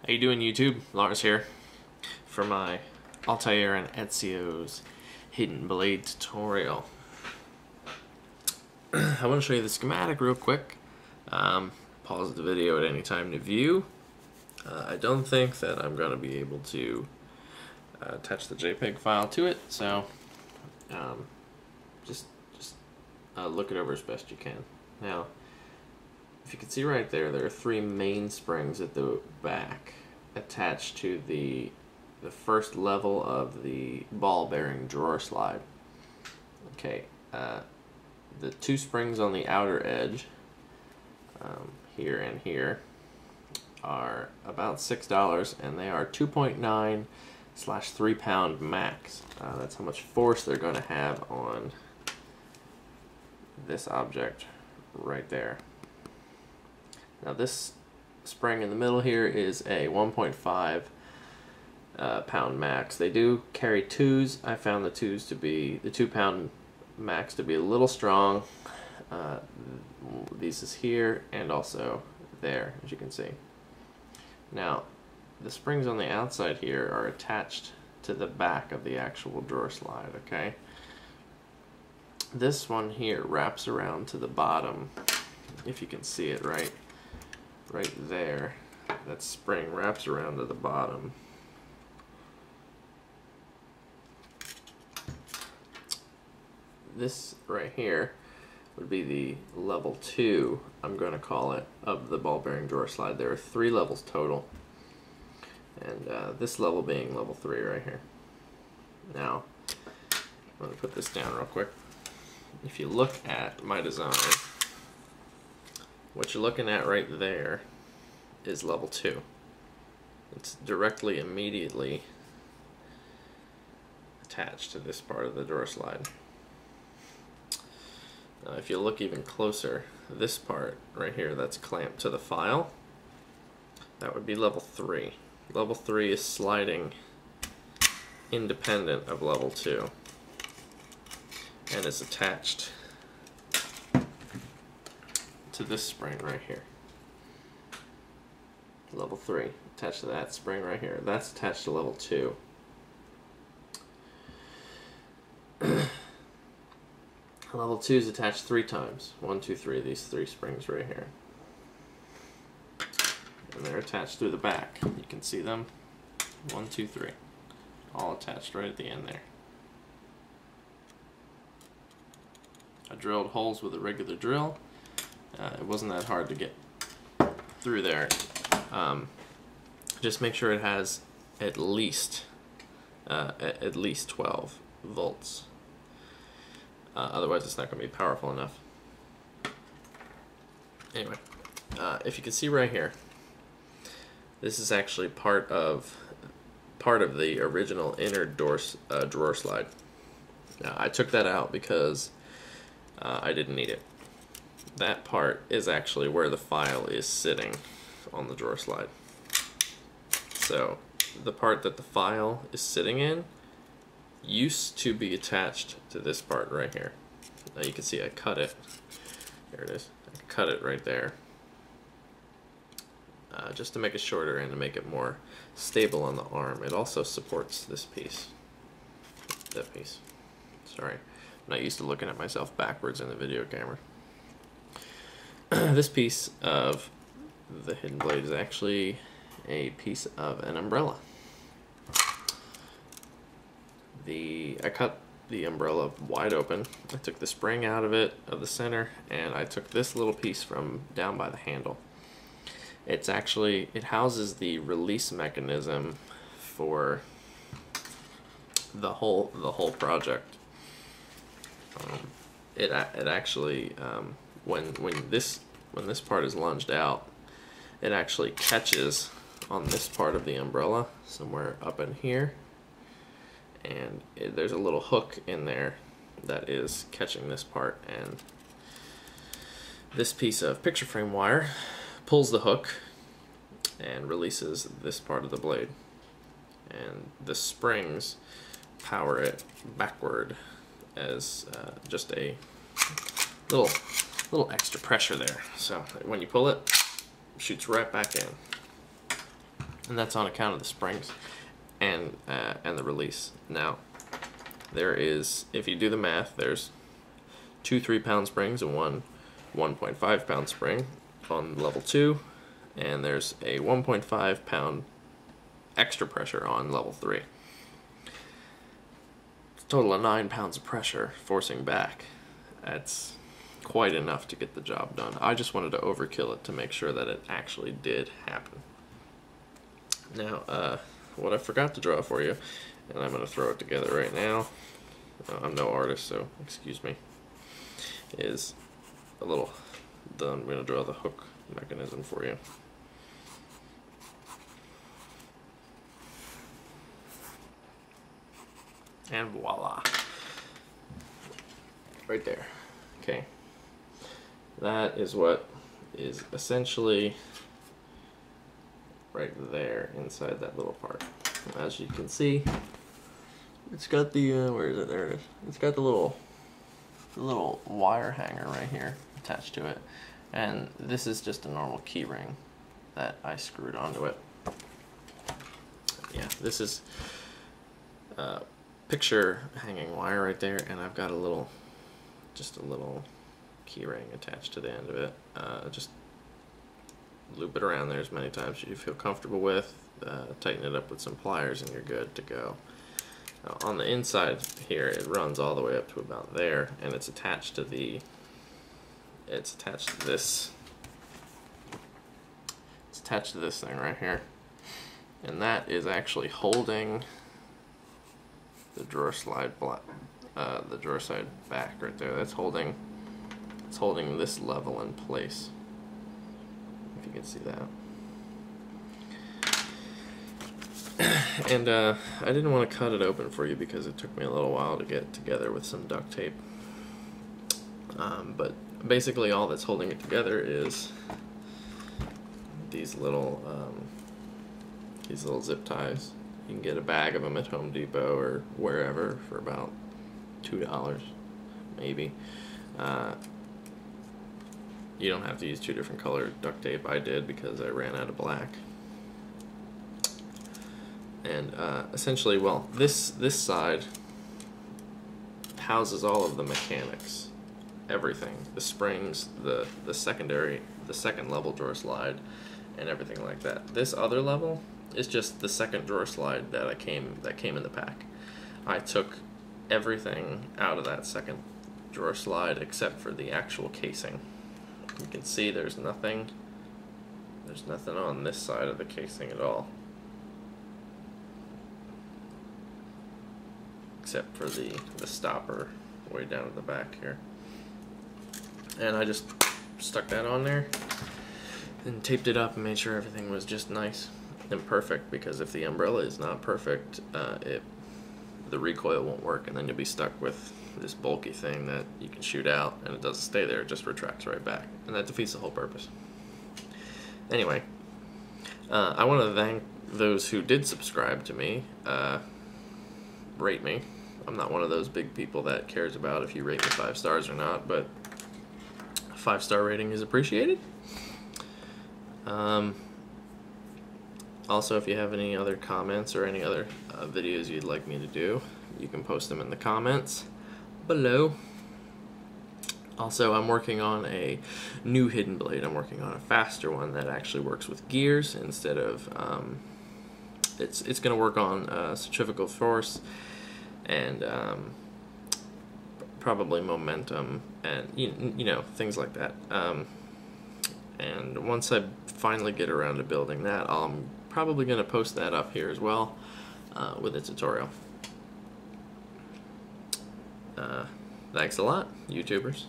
How you doing, YouTube? Lars here for my Altair and Ezio's hidden blade tutorial. I want to show you the schematic real quick. Pause the video at any time to view. I don't think that I'm going to be able to attach the JPEG file to it, so just look it over as best you can. Now, if you can see right there, there are three main springs at the back attached to the first level of the ball bearing drawer slide. Okay, the two springs on the outer edge, here and here, are about $6, and they are 2.9/3 pound max. That's how much force they're going to have on this object right there. Now this spring in the middle here is a 1.5 pound max. They do carry twos. I found the 2 pound max to be a little strong. This is here and also there, as you can see. Now the springs on the outside here are attached to the back of the actual drawer slide, okay? This one here wraps around to the bottom, if you can see it right there. That spring wraps around to the bottom. This right here would be the level 2, I'm going to call it, of the ball bearing drawer slide. There are 3 levels total, and this level being level 3 right here. Now, I'm going to put this down real quick. If you look at my design, what you're looking at right there is level 2. It's directly, immediately attached to this part of the drawer slide. Now, if you look even closer, this part right here that's clamped to the file, that would be level 3. Level 3 is sliding independent of level 2 and is attached to this spring right here. Level 3 attached to that spring right here. That's attached to level 2. Level 2 is attached 3 times. 1, 2, 3. These 3 springs right here, and they're attached through the back. You can see them. 1, 2, 3, all attached right at the end there. I drilled holes with a regular drill. It wasn't that hard to get through there. Just make sure it has at least 12 volts. Otherwise, it's not going to be powerful enough. Anyway, if you can see right here, this is actually part of the original inner drawer slide. Now, I took that out because I didn't need it. That part is actually where the file is sitting on the drawer slide. So the part that the file is sitting in used to be attached to this part right here. Now you can see I cut it. There it is. I cut it right there, just to make it shorter and to make it more stable on the arm. It also supports this piece. That piece. Sorry, I'm not used to looking at myself backwards in the video camera. This piece of the hidden blade is actually a piece of an umbrella. I cut the umbrella wide open. I took the spring out of it, of the center, and I took this little piece from down by the handle. It houses the release mechanism for the whole project. It actually, when this part is lunged out, it actually catches on this part of the umbrella somewhere up in here, and there's a little hook in there that is catching this part, and this piece of picture frame wire pulls the hook and releases this part of the blade, and the springs power it backward as just a little extra pressure there. So when you pull it, shoots right back in. and that's on account of the springs and the release. Now, there is, if you do the math, there's 2 3-pound springs and one 1.5-pound spring on level 2, and there's a 1.5-pound extra pressure on level 3. It's a total of 9 pounds of pressure forcing back. That's quite enough to get the job done. I just wanted to overkill it to make sure that it actually did happen. Now, what I forgot to draw for you, and I'm going to throw it together right now, I'm no artist, so excuse me, is a little, I'm going to draw the hook mechanism for you. And voila. Right there. Okay. That is what is essentially right there inside that little part. As you can see, it's got the, where is it? There it is. It's got the little wire hanger right here attached to it. And this is just a normal key ring that I screwed onto it. Yeah, this is picture hanging wire right there, and I've got just a little key ring attached to the end of it. Just loop it around there as many times as you feel comfortable with, tighten it up with some pliers, and you're good to go. Now, on the inside here, it runs all the way up to about there, and it's attached to this. It's attached to this thing right here, and that is actually holding the drawer side back right there. It's holding this level in place, if you can see that. And I didn't want to cut it open for you because it took me a little while to get together with some duct tape. But basically all that's holding it together is these little zip ties. You can get a bag of them at Home Depot or wherever for about $2, maybe. You don't have to use 2 different colored duct tape. I did because I ran out of black. And essentially, well, this side houses all of the mechanics, everything, the springs, the second level drawer slide, and everything like that. This other level is just the second drawer slide that came in the pack. I took everything out of that second drawer slide except for the actual casing. You can see there's nothing on this side of the casing at all, except for the stopper way down at the back here. And I just stuck that on there and taped it up and made sure everything was just nice and perfect, because if the umbrella is not perfect, the recoil won't work, and then you'll be stuck with this bulky thing that you can shoot out, and it doesn't stay there, it just retracts right back, and that defeats the whole purpose. Anyway, I want to thank those who did subscribe to me, rate me. I'm not one of those big people that cares about if you rate me 5 stars or not, but a 5-star rating is appreciated. Also, if you have any other comments or any other videos you'd like me to do, you can post them in the comments below. Also, I'm working on a new hidden blade. I'm working on a faster one that actually works with gears instead of, it's going to work on centrifugal force and probably momentum and you know, things like that. And once I finally get around to building that, I'm probably going to post that up here as well with a tutorial. Thanks a lot, YouTubers.